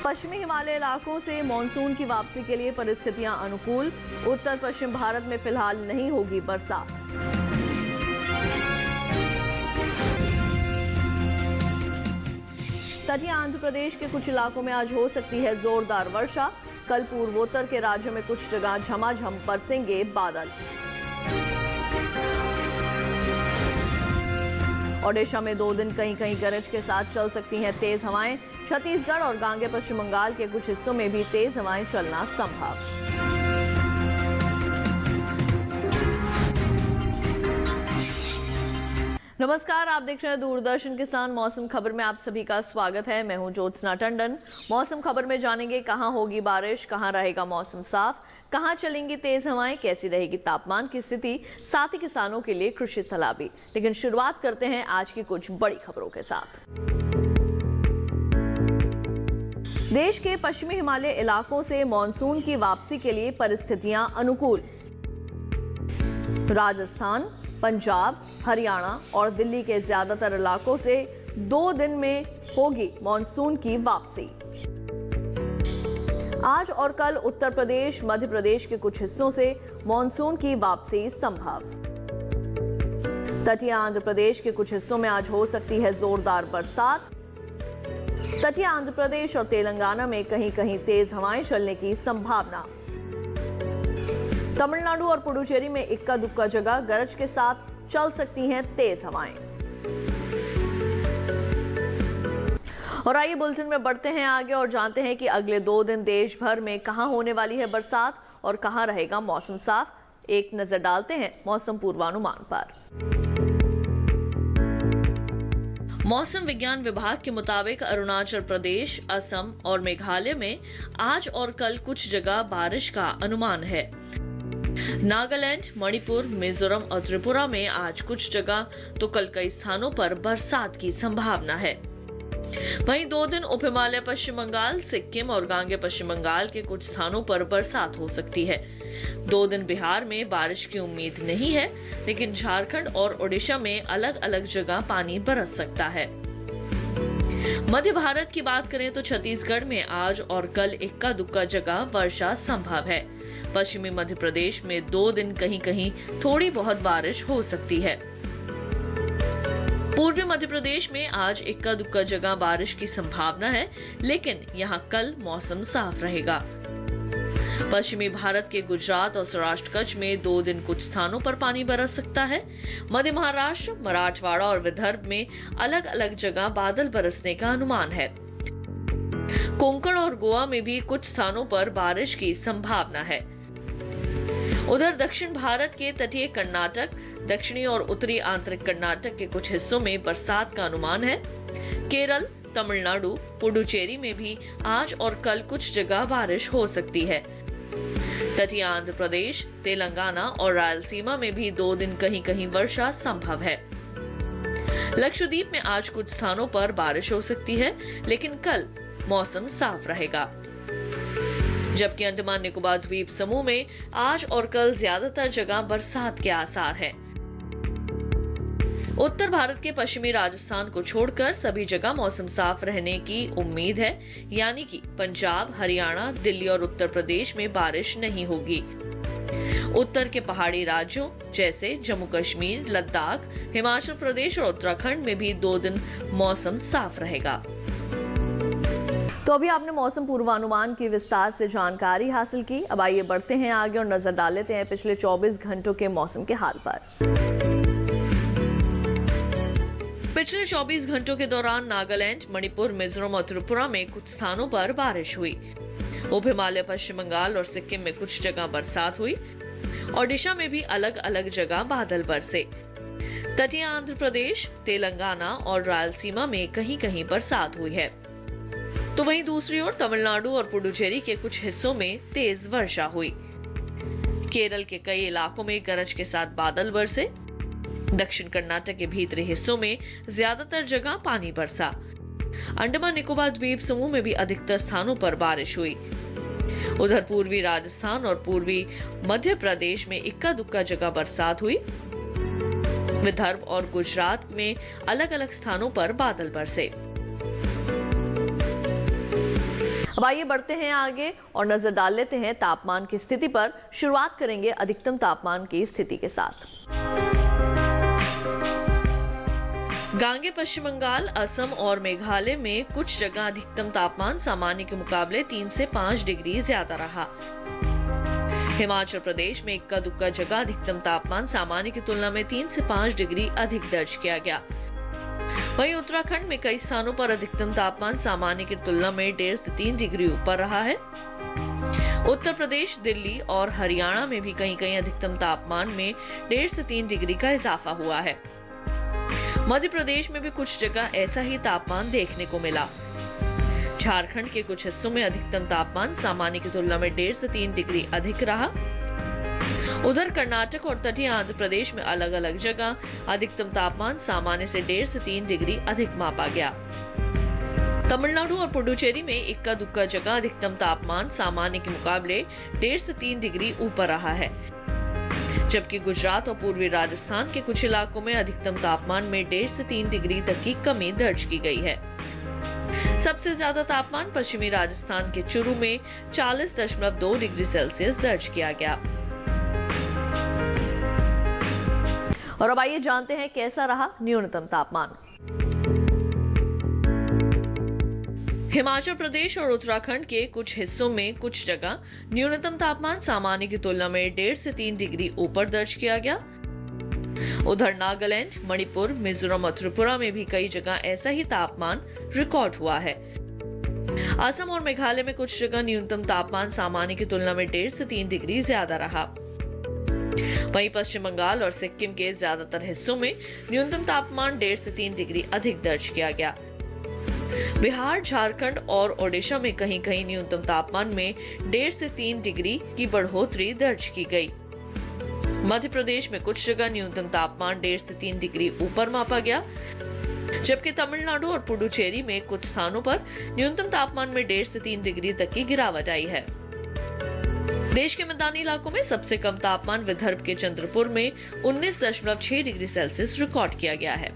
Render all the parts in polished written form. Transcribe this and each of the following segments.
पश्चिमी हिमालय इलाकों से मानसून की वापसी के लिए परिस्थितियां अनुकूल। उत्तर पश्चिम भारत में फिलहाल नहीं होगी बरसात। तटीय आंध्र प्रदेश के कुछ इलाकों में आज हो सकती है जोरदार वर्षा। कल पूर्वोत्तर के राज्यों में कुछ जगह झमाझम बरसेंगे बादल। ओडिशा में 2 दिन कहीं कहीं गरज के साथ चल सकती हैं तेज हवाएं। छत्तीसगढ़ और गांगे पश्चिम बंगाल के कुछ हिस्सों में भी तेज हवाएं चलना संभव। नमस्कार, आप देख रहे हैं दूरदर्शन किसान मौसम खबर में आप सभी का स्वागत है। मैं हूं ज्योत्सना टंडन। मौसम खबर में जानेंगे कहां होगी बारिश, कहां रहेगा मौसम साफ, कहां चलेंगी तेज हवाएं, कैसी रहेगी तापमान की स्थिति, साथ ही किसानों के लिए कृषि सलाह भी। लेकिन शुरुआत करते हैं आज की कुछ बड़ी खबरों के साथ। देश के पश्चिमी हिमालय इलाकों से मानसून की वापसी के लिए परिस्थितियां अनुकूल। राजस्थान, पंजाब, हरियाणा और दिल्ली के ज्यादातर इलाकों से 2 दिन में होगी मानसून की वापसी। आज और कल उत्तर प्रदेश, मध्य प्रदेश के कुछ हिस्सों से मानसून की वापसी संभव। तटीय आंध्र प्रदेश के कुछ हिस्सों में आज हो सकती है जोरदार बरसात। तटीय आंध्र प्रदेश और तेलंगाना में कहीं कहीं तेज हवाएं चलने की संभावना। तमिलनाडु और पुडुचेरी में इक्का दुक्का जगह गरज के साथ चल सकती हैं तेज हवाएं। और आइए बुलेटिन में बढ़ते हैं आगे और जानते हैं कि अगले 2 दिन देश भर में कहां होने वाली है बरसात और कहां रहेगा मौसम साफ। एक नजर डालते हैं मौसम पूर्वानुमान पर। मौसम विज्ञान विभाग के मुताबिक अरुणाचल प्रदेश, असम और मेघालय में आज और कल कुछ जगह बारिश का अनुमान है। नागालैंड, मणिपुर, मिजोरम और त्रिपुरा में आज कुछ जगह तो कल कई स्थानों पर बरसात की संभावना है। वहीं 2 दिन उप हिमालय पश्चिम बंगाल, सिक्किम और गांगे पश्चिम बंगाल के कुछ स्थानों पर बरसात हो सकती है। 2 दिन बिहार में बारिश की उम्मीद नहीं है, लेकिन झारखंड और ओडिशा में अलग अलग जगह पानी बरस सकता है। मध्य भारत की बात करें तो छत्तीसगढ़ में आज और कल इक्का दुक्का जगह वर्षा संभव है। पश्चिमी मध्य प्रदेश में 2 दिन कहीं कहीं थोड़ी बहुत बारिश हो सकती है। पूर्वी मध्य प्रदेश में आज इक्का दुक्का जगह बारिश की संभावना है, लेकिन यहाँ कल मौसम साफ रहेगा। पश्चिमी भारत के गुजरात और सौराष्ट्र कच्छ में 2 दिन कुछ स्थानों पर पानी बरस सकता है। मध्य महाराष्ट्र, मराठवाड़ा और विदर्भ में अलग अलग जगह बादल बरसने का अनुमान है। कोंकण और गोवा में भी कुछ स्थानों पर बारिश की संभावना है। उधर दक्षिण भारत के तटीय कर्नाटक, दक्षिणी और उत्तरी आंतरिक कर्नाटक के कुछ हिस्सों में बरसात का अनुमान है। केरल, तमिलनाडु, पुडुचेरी में भी आज और कल कुछ जगह बारिश हो सकती है। तटीय आंध्र प्रदेश, तेलंगाना और रायलसीमा में भी 2 दिन कहीं कहीं वर्षा संभव है। लक्षद्वीप में आज कुछ स्थानों पर बारिश हो सकती है, लेकिन कल मौसम साफ रहेगा। जबकि अंडमान निकोबार द्वीप समूह में आज और कल ज्यादातर जगह बरसात के आसार हैं। उत्तर भारत के पश्चिमी राजस्थान को छोड़कर सभी जगह मौसम साफ रहने की उम्मीद है, यानी कि पंजाब, हरियाणा, दिल्ली और उत्तर प्रदेश में बारिश नहीं होगी। उत्तर के पहाड़ी राज्यों जैसे जम्मू कश्मीर, लद्दाख, हिमाचल प्रदेश और उत्तराखंड में भी 2 दिन मौसम साफ रहेगा। तो अभी आपने मौसम पूर्वानुमान की विस्तार से जानकारी हासिल की। अब आइए बढ़ते हैं आगे और नजर डाल लेते हैं पिछले 24 घंटों के मौसम के हाल पर। पिछले 24 घंटों के दौरान नागालैंड, मणिपुर, मिजोरम और त्रिपुरा में कुछ स्थानों पर बारिश हुई। उप हिमालय पश्चिम बंगाल और सिक्किम में कुछ जगह बरसात हुई। ओडिशा में भी अलग अलग जगह बादल बरसे। तटीय आंध्र प्रदेश, तेलंगाना और रायलसीमा में कहीं कहीं बरसात हुई है। तो वहीं दूसरी ओर तमिलनाडु और पुडुचेरी के कुछ हिस्सों में तेज वर्षा हुई। केरल के कई इलाकों में गरज के साथ बादल बरसे। दक्षिण कर्नाटक के भीतरी हिस्सों में ज्यादातर जगह पानी बरसा। अंडमान निकोबार द्वीप समूह में भी अधिकतर स्थानों पर बारिश हुई। उधर पूर्वी राजस्थान और पूर्वी मध्य प्रदेश में इक्का दुक्का जगह बरसात हुई। विदर्भ और गुजरात में अलग अलग स्थानों पर बादल बरसे। अब आइए बढ़ते हैं आगे और नजर डाल लेते हैं तापमान की स्थिति पर। शुरुआत करेंगे अधिकतम तापमान की स्थिति के साथ। गांगे पश्चिम बंगाल, असम और मेघालय में कुछ जगह अधिकतम तापमान सामान्य के मुकाबले 3 से 5 डिग्री ज्यादा रहा। हिमाचल प्रदेश में इक्का दुक्का जगह अधिकतम तापमान सामान्य की तुलना में 3 से 5 डिग्री अधिक दर्ज किया गया। वहीं उत्तराखंड में कई स्थानों पर अधिकतम तापमान सामान्य की तुलना में 1.5 से 3 डिग्री ऊपर रहा है। उत्तर प्रदेश, दिल्ली और हरियाणा में भी कहीं कहीं अधिकतम तापमान में 1.5 से 3 डिग्री का इजाफा हुआ है। मध्य प्रदेश में भी कुछ जगह ऐसा ही तापमान देखने को मिला। झारखंड के कुछ हिस्सों में अधिकतम तापमान सामान्य की तुलना में 1.5 से 3 डिग्री अधिक रहा। उधर कर्नाटक और तटीय आंध्र प्रदेश में अलग अलग जगह अधिकतम तापमान सामान्य से 1.5 से 3 डिग्री अधिक मापा गया। तमिलनाडु और पुडुचेरी में इक्का दुक्का जगह अधिकतम तापमान सामान्य के मुकाबले 1.5 से 3 डिग्री ऊपर रहा है, जबकि गुजरात और पूर्वी राजस्थान के कुछ इलाकों में अधिकतम तापमान में 1.5 से 3 डिग्री तक की कमी दर्ज की गई है। सबसे ज्यादा तापमान पश्चिमी राजस्थान के चुरू में 40.2 डिग्री सेल्सियस दर्ज किया गया। और अब आइए जानते हैं कैसा रहा न्यूनतम तापमान। हिमाचल प्रदेश और उत्तराखंड के कुछ हिस्सों में कुछ जगह न्यूनतम तापमान सामान्य की तुलना में 1.5 से 3 डिग्री ऊपर दर्ज किया गया। उधर नागालैंड, मणिपुर, मिजोरम और त्रिपुरा में भी कई जगह ऐसा ही तापमान रिकॉर्ड हुआ है। असम और मेघालय में कुछ जगह न्यूनतम तापमान सामान्य की तुलना में 1.5 से 3 डिग्री ज्यादा रहा। वहीं पश्चिम बंगाल और सिक्किम के ज्यादातर हिस्सों में न्यूनतम तापमान 1.5 से 3 डिग्री अधिक दर्ज किया गया। बिहार, झारखंड और ओडिशा में कहीं कहीं न्यूनतम तापमान में 1.5 से 3 डिग्री की बढ़ोतरी दर्ज की गई। मध्य प्रदेश में कुछ जगह न्यूनतम तापमान 1.5 से 3 डिग्री ऊपर मापा गया, जबकि तमिलनाडु और पुडुचेरी में कुछ स्थानों पर न्यूनतम तापमान में 1.5 से 3 डिग्री तक की गिरावट आई है। देश के मैदानी इलाकों में सबसे कम तापमान विदर्भ के चंद्रपुर में 19.6 डिग्री सेल्सियस रिकॉर्ड किया गया है।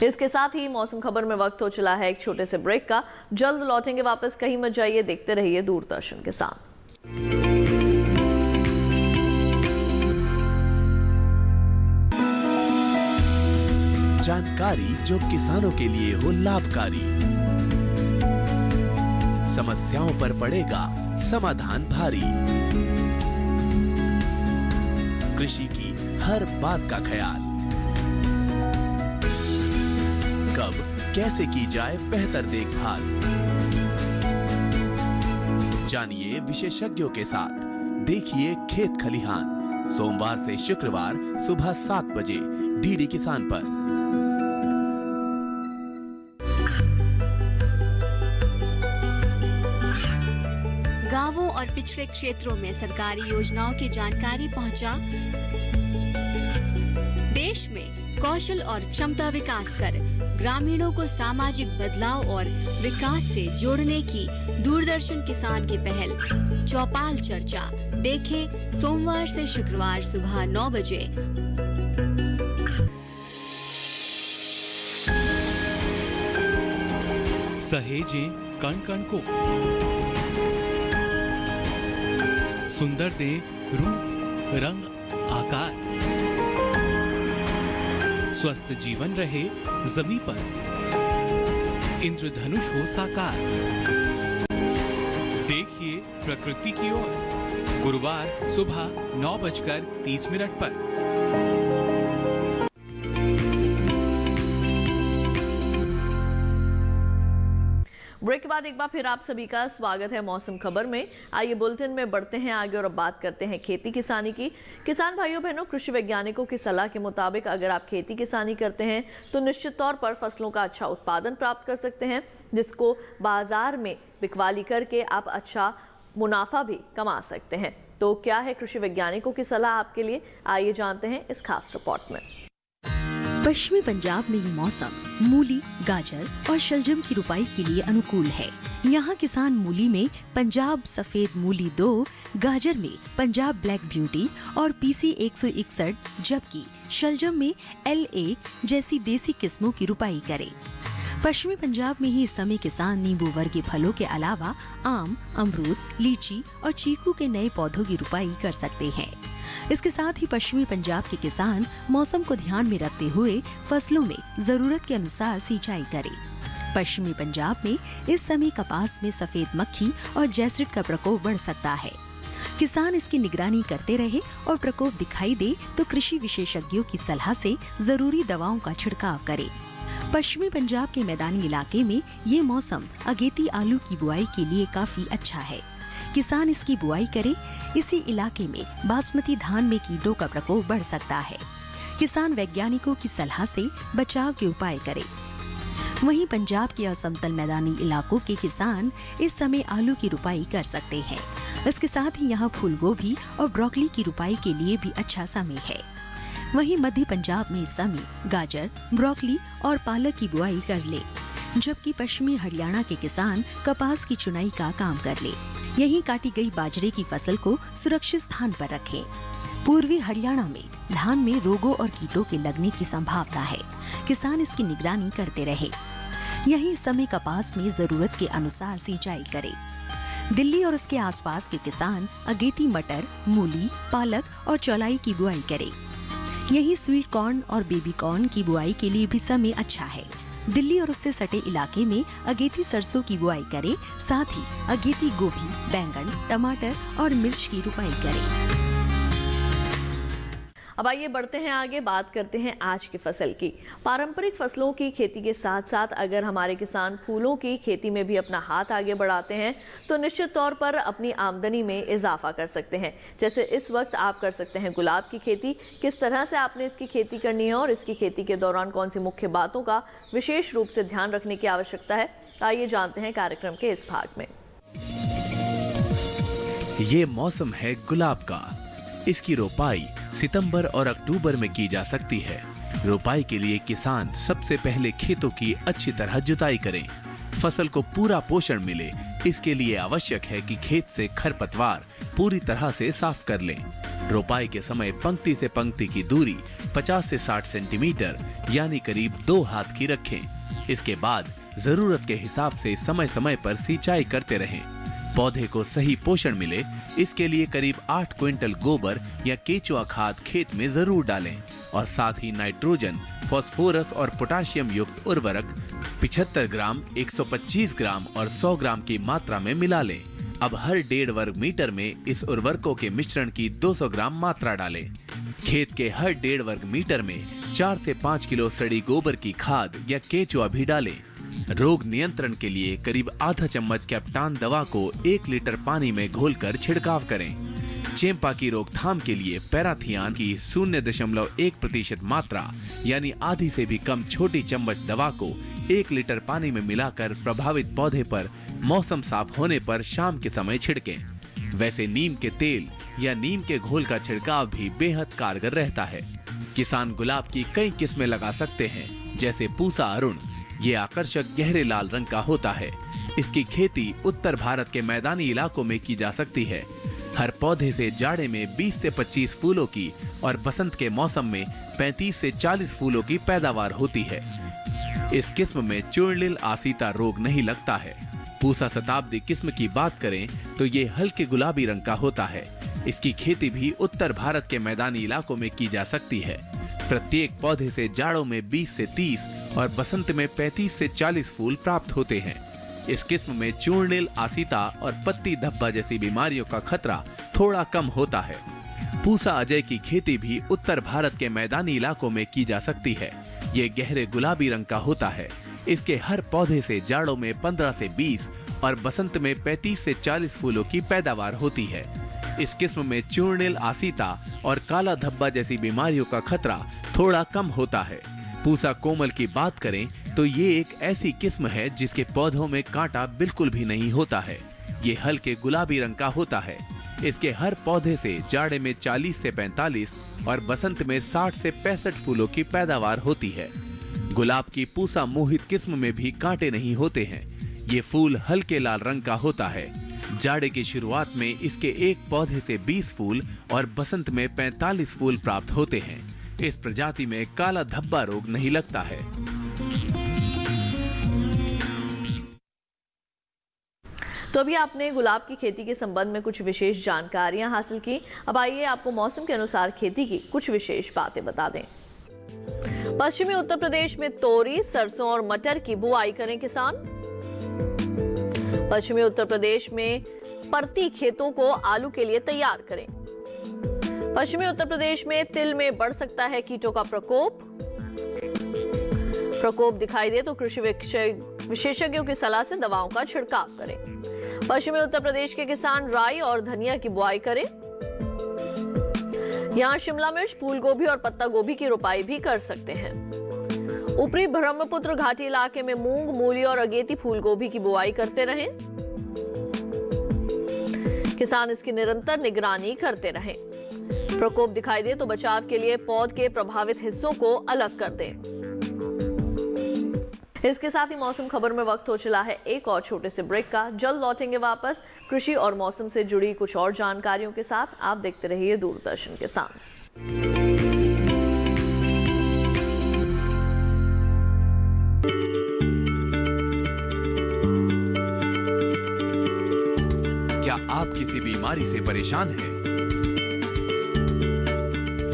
इसके साथ ही मौसम खबर में वक्त हो चला है एक छोटे से ब्रेक का। जल्द लौटेंगे वापस, कहीं मत जाइए, देखते रहिए दूरदर्शन के साथ। जानकारी जो किसानों के लिए हो लाभकारी, समस्याओं पर पड़ेगा समाधान भारी, कृषि की हर बात का ख्याल, कब कैसे की जाए बेहतर देखभाल। जानिए विशेषज्ञों के साथ, देखिए खेत खलिहान, सोमवार से शुक्रवार सुबह 7 बजे डीडी किसान पर। गांवों और पिछड़े क्षेत्रों में सरकारी योजनाओं की जानकारी पहुंचा। देश में कौशल और क्षमता विकास कर ग्रामीणों को सामाजिक बदलाव और विकास से जोड़ने की दूरदर्शन किसान की पहल चौपाल चर्चा देखें सोमवार से शुक्रवार सुबह 9 बजे। सहेजें कण कण को, सुंदर दे रूप रंग आकार, स्वस्थ जीवन रहे जमीन पर, इंद्रधनुष हो साकार। देखिए प्रकृति की ओर, गुरुवार सुबह 9:30 पर। ब्रेक के बाद एक बार फिर आप सभी का स्वागत है मौसम खबर में। आइए बुलेटिन में बढ़ते हैं आगे और अब बात करते हैं खेती किसानी की। किसान भाइयों बहनों, कृषि वैज्ञानिकों की सलाह के मुताबिक अगर आप खेती किसानी करते हैं तो निश्चित तौर पर फसलों का अच्छा उत्पादन प्राप्त कर सकते हैं, जिसको बाजार में बिकवाली करके आप अच्छा मुनाफा भी कमा सकते हैं। तो क्या है कृषि वैज्ञानिकों की सलाह आपके लिए, आइए जानते हैं इस खास रिपोर्ट में। पश्चिमी पंजाब में ये मौसम मूली, गाजर और शलजम की रुपाई के लिए अनुकूल है। यहाँ किसान मूली में पंजाब सफेद मूली 2, गाजर में पंजाब ब्लैक ब्यूटी और PC 161, जबकि शलजम में LA जैसी देसी किस्मों की रुपाई करे। पश्चिमी पंजाब में ही इस समय किसान नींबू वर्गीय फलों के अलावा आम, अमरूद, लीची और चीकू के नए पौधों की रुपाई कर सकते हैं। इसके साथ ही पश्चिमी पंजाब के किसान मौसम को ध्यान में रखते हुए फसलों में जरूरत के अनुसार सिंचाई करें। पश्चिमी पंजाब में इस समय कपास में सफेद मक्खी और जैसिड का प्रकोप बढ़ सकता है। किसान इसकी निगरानी करते रहे और प्रकोप दिखाई दे तो कृषि विशेषज्ञों की सलाह से जरूरी दवाओं का छिड़काव करें। पश्चिमी पंजाब के मैदानी इलाके में ये मौसम अगेती आलू की बुआई के लिए काफी अच्छा है। किसान इसकी बुआई करे। इसी इलाके में बासमती धान में कीटों का प्रकोप बढ़ सकता है। किसान वैज्ञानिकों की सलाह से बचाव के उपाय करे। वहीं पंजाब के असमतल मैदानी इलाकों के किसान इस समय आलू की रुपाई कर सकते हैं। इसके साथ ही यहाँ फूल गोभी और ब्रोकली की रुपाई के लिए भी अच्छा समय है। वहीं मध्य पंजाब में इस समय गाजर, ब्रोकली और पालक की बुआई कर ले, जबकि पश्चिमी हरियाणा के किसान कपास की चुनाई का काम कर ले। यहीं काटी गई बाजरे की फसल को सुरक्षित स्थान पर रखें। पूर्वी हरियाणा में धान में रोगों और कीटों के लगने की संभावना है। किसान इसकी निगरानी करते रहे। यहीं इस समय कपास में जरूरत के अनुसार सिंचाई करें। दिल्ली और उसके आसपास के किसान अगेती मटर, मूली, पालक और चौलाई की बुआई करें। यही स्वीट कॉर्न और बेबी कॉर्न की बुआई के लिए भी समय अच्छा है। दिल्ली और उससे सटे इलाके में अगेती सरसों की बुआई करें। साथ ही अगेती गोभी, बैंगन, टमाटर और मिर्च की रुपाई करें। अब आइए बढ़ते हैं आगे, बात करते हैं आज की फसल की। पारंपरिक फसलों की खेती के साथ साथ अगर हमारे किसान फूलों की खेती में भी अपना हाथ आगे बढ़ाते हैं तो निश्चित तौर पर अपनी आमदनी में इजाफा कर सकते हैं। जैसे इस वक्त आप कर सकते हैं गुलाब की खेती। किस तरह से आपने इसकी खेती करनी है और इसकी खेती के दौरान कौन सी मुख्य बातों का विशेष रूप से ध्यान रखने की आवश्यकता है, आइए जानते हैं कार्यक्रम के इस भाग में। ये मौसम है गुलाब का। इसकी रोपाई सितंबर और अक्टूबर में की जा सकती है। रोपाई के लिए किसान सबसे पहले खेतों की अच्छी तरह जुताई करें। फसल को पूरा पोषण मिले, इसके लिए आवश्यक है कि खेत से खरपतवार पूरी तरह से साफ कर लें। रोपाई के समय पंक्ति से पंक्ति की दूरी 50 से 60 सेंटीमीटर यानी करीब 2 हाथ की रखें। इसके बाद जरूरत के हिसाब से समय समय पर सिंचाई करते रहें। पौधे को सही पोषण मिले, इसके लिए करीब 8 क्विंटल गोबर या केचुआ खाद खेत में जरूर डालें और साथ ही नाइट्रोजन, फास्फोरस और पोटाशियम युक्त उर्वरक 75 ग्राम, 125 ग्राम और 100 ग्राम की मात्रा में मिला लें। अब हर 1.5 वर्ग मीटर में इस उर्वरकों के मिश्रण की 200 ग्राम मात्रा डालें। खेत के हर 1.5 वर्ग मीटर में 4 से 5 किलो सड़ी गोबर की खाद या केचुआ भी डालें। रोग नियंत्रण के लिए करीब आधा चम्मच कैप्टान दवा को 1 लीटर पानी में घोलकर छिड़काव करें। चेंपा की रोकथाम के लिए पैराथियान की 0.1% मात्रा यानी आधी से भी कम छोटी चम्मच दवा को 1 लीटर पानी में मिलाकर प्रभावित पौधे पर मौसम साफ होने पर शाम के समय छिड़कें। वैसे नीम के तेल या नीम के घोल का छिड़काव भी बेहद कारगर रहता है। किसान गुलाब की कई किस्में लगा सकते हैं, जैसे पूसा अरुण। ये आकर्षक गहरे लाल रंग का होता है। इसकी खेती उत्तर भारत के मैदानी इलाकों में की जा सकती है। हर पौधे से जाड़े में 20 से 25 फूलों की और बसंत के मौसम में 35 से 40 फूलों की पैदावार होती है। इस किस्म में चूर्णिल आसीता रोग नहीं लगता है। पूसा शताब्दी किस्म की बात करें तो ये हल्के गुलाबी रंग का होता है। इसकी खेती भी उत्तर भारत के मैदानी इलाकों में की जा सकती है। प्रत्येक पौधे से जाड़ों में 20 से 30 और बसंत में 35 से 40 फूल प्राप्त होते हैं। इस किस्म में चूर्णिल आसीता और पत्ती धब्बा जैसी बीमारियों का खतरा थोड़ा कम होता है। पूसा अजय की खेती भी उत्तर भारत के मैदानी इलाकों में की जा सकती है। ये गहरे गुलाबी रंग का होता है। इसके हर पौधे से जाड़ों में 15 से 20 और बसंत में 35 से 40 फूलों की पैदावार होती है। इस किस्म में चूर्णिल आसीता और काला धब्बा जैसी बीमारियों का खतरा थोड़ा कम होता है। पूसा कोमल की बात करें तो ये एक ऐसी किस्म है जिसके पौधों में कांटा बिल्कुल भी नहीं होता है। ये हल्के गुलाबी रंग का होता है। इसके हर पौधे से जाड़े में 40 से 45 और बसंत में 60 से 65 फूलों की पैदावार होती है। गुलाब की पूसा मोहित किस्म में भी कांटे नहीं होते हैं। ये फूल हल्के लाल रंग का होता है। जाड़े की शुरुआत में इसके एक पौधे से 20 फूल और बसंत में 45 फूल प्राप्त होते हैं। इस प्रजाति में काला धब्बा रोग नहीं लगता है। तो अभी आपने गुलाब की खेती के संबंध में कुछ विशेष जानकारियां हासिल की। अब आइए आपको मौसम के अनुसार खेती की कुछ विशेष बातें बता दें। पश्चिमी उत्तर प्रदेश में तोरी, सरसों और मटर की बुआई करें किसान। पश्चिमी उत्तर प्रदेश में परती खेतों को आलू के लिए तैयार करें। पश्चिमी उत्तर प्रदेश में तिल में बढ़ सकता है कीटों का प्रकोप दिखाई दे तो कृषि विशेषज्ञों की सलाह से दवाओं का छिड़काव करें। पश्चिमी उत्तर प्रदेश के किसान राई और धनिया की बुआई करें। यहां शिमला मिर्च, फूल गोभी और पत्ता गोभी की रोपाई भी कर सकते हैं। ऊपरी ब्रह्मपुत्र घाटी इलाके में मूंग, मूली और अगेती फूल गोभी की बुआई करते रहें। किसान इसकी निरंतर निगरानी करते रहें। प्रकोप दिखाई दे तो बचाव के लिए पौध के प्रभावित हिस्सों को अलग कर दें। इसके साथ ही मौसम खबर में वक्त हो चला है एक और छोटे से ब्रेक का। जल्द लौटेंगे वापस कृषि और मौसम से जुड़ी कुछ और जानकारियों के साथ। आप देखते रहिए दूरदर्शन किसान। क्या आप किसी बीमारी से परेशान हैं?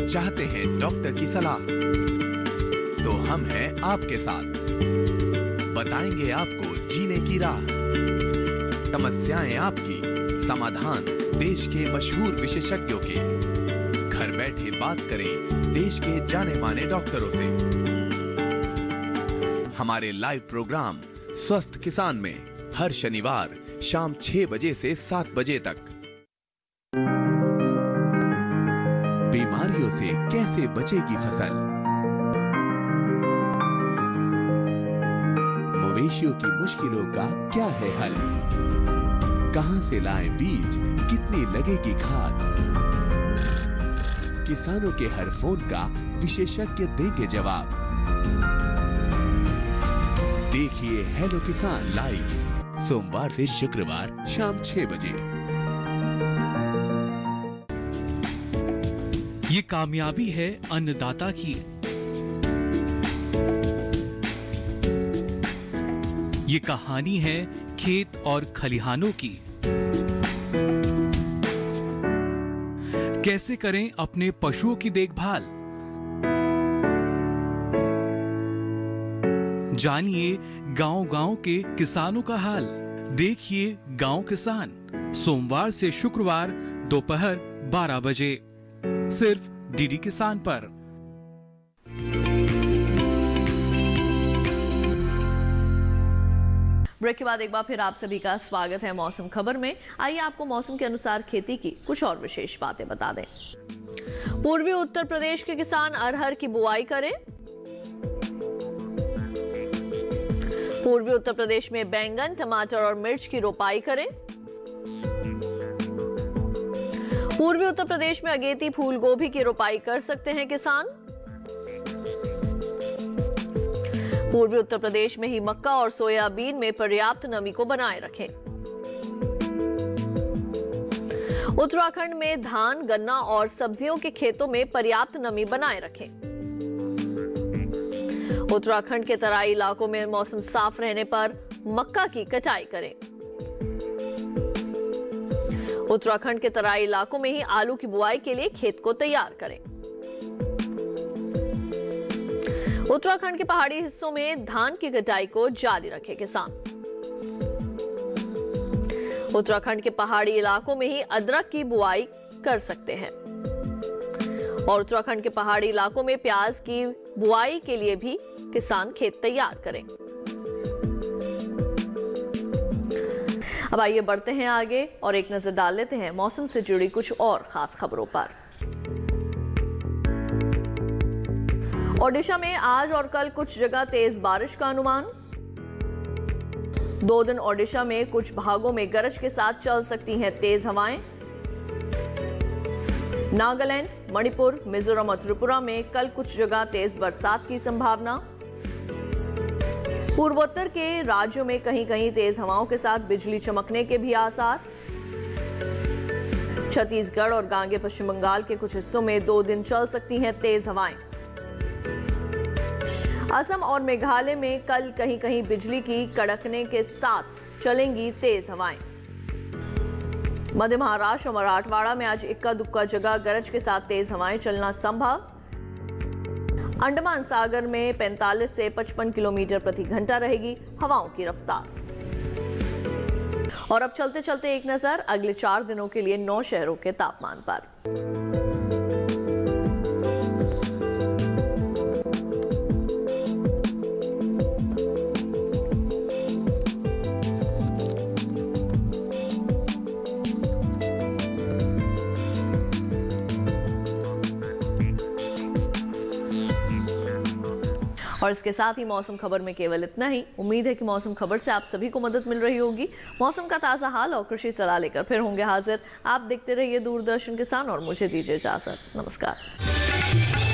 चाहते हैं डॉक्टर की सलाह? तो हम हैं आपके साथ। बताएंगे आपको जीने की राह। समस्याएं आपकी, समाधान देश के मशहूर विशेषज्ञों के। घर बैठे बात करें देश के जाने माने डॉक्टरों से। हमारे लाइव प्रोग्राम स्वस्थ किसान में हर शनिवार शाम 6 बजे से 7 बजे तक। बीमारियों से कैसे बचेगी फसल? मवेशियों की मुश्किलों का क्या है हल? कहां से लाएं बीज, कितनी लगेगी खाद? किसानों के हर फोन का विशेषज्ञ देंगे जवाब। देखिए हेलो किसान लाइव सोमवार से शुक्रवार शाम 6 बजे। ये कामयाबी है अन्नदाता की। ये कहानी है खेत और खलिहानों की। कैसे करें अपने पशुओं की देखभाल? जानिए गांव-गांव के किसानों का हाल। देखिए गांव किसान सोमवार से शुक्रवार दोपहर 12 बजे सिर्फ डीडी किसान पर। ब्रेक के बाद एक बार फिर आप सभी का स्वागत है मौसम खबर में। आइए आपको मौसम के अनुसार खेती की कुछ और विशेष बातें बता दें। पूर्वी उत्तर प्रदेश के किसान अरहर की बुआई करें। पूर्वी उत्तर प्रदेश में बैंगन, टमाटर और मिर्च की रोपाई करें। पूर्वी उत्तर प्रदेश में अगेती फूल गोभी की रोपाई कर सकते हैं किसान। पूर्वी उत्तर प्रदेश में ही मक्का और सोयाबीन में पर्याप्त नमी को बनाए रखें। उत्तराखंड में धान, गन्ना और सब्जियों के खेतों में पर्याप्त नमी बनाए रखें। उत्तराखंड के तराई इलाकों में मौसम साफ रहने पर मक्का की कटाई करें। उत्तराखंड के तराई इलाकों में ही आलू की बुआई के लिए खेत को तैयार करें। उत्तराखंड के पहाड़ी हिस्सों में धान की कटाई को जारी रखे किसान। उत्तराखंड के पहाड़ी इलाकों में ही अदरक की बुआई कर सकते हैं और उत्तराखंड के पहाड़ी इलाकों में प्याज की बुआई के लिए भी किसान खेत तैयार करें। अब आइए बढ़ते हैं आगे और एक नजर डाल लेते हैं मौसम से जुड़ी कुछ और खास खबरों पर। ओडिशा में आज और कल कुछ जगह तेज बारिश का अनुमान। 2 दिन ओडिशा में कुछ भागों में गरज के साथ चल सकती हैं तेज हवाएं। नागालैंड, मणिपुर, मिजोरम और त्रिपुरा में कल कुछ जगह तेज बरसात की संभावना। पूर्वोत्तर के राज्यों में कहीं कहीं तेज हवाओं के साथ बिजली चमकने के भी आसार। छत्तीसगढ़ और गांगे पश्चिम बंगाल के कुछ हिस्सों में 2 दिन चल सकती हैं तेज हवाएं। असम और मेघालय में कल कहीं कहीं बिजली की कड़कने के साथ चलेंगी तेज हवाएं। मध्य महाराष्ट्र और मराठवाड़ा में आज इक्का दुक्का जगह गरज के साथ तेज हवाएं चलना संभव। अंडमान सागर में 45 से 55 किलोमीटर प्रति घंटा रहेगी हवाओं की रफ्तार। और अब चलते चलते एक नजर अगले 4 दिनों के लिए 9 शहरों के तापमान पर। और इसके साथ ही मौसम खबर में केवल इतना ही। उम्मीद है कि मौसम खबर से आप सभी को मदद मिल रही होगी। मौसम का ताज़ा हाल और कृषि सलाह लेकर फिर होंगे हाजिर। आप देखते रहिए दूरदर्शन किसान और मुझे दीजिए इजाजत। नमस्कार।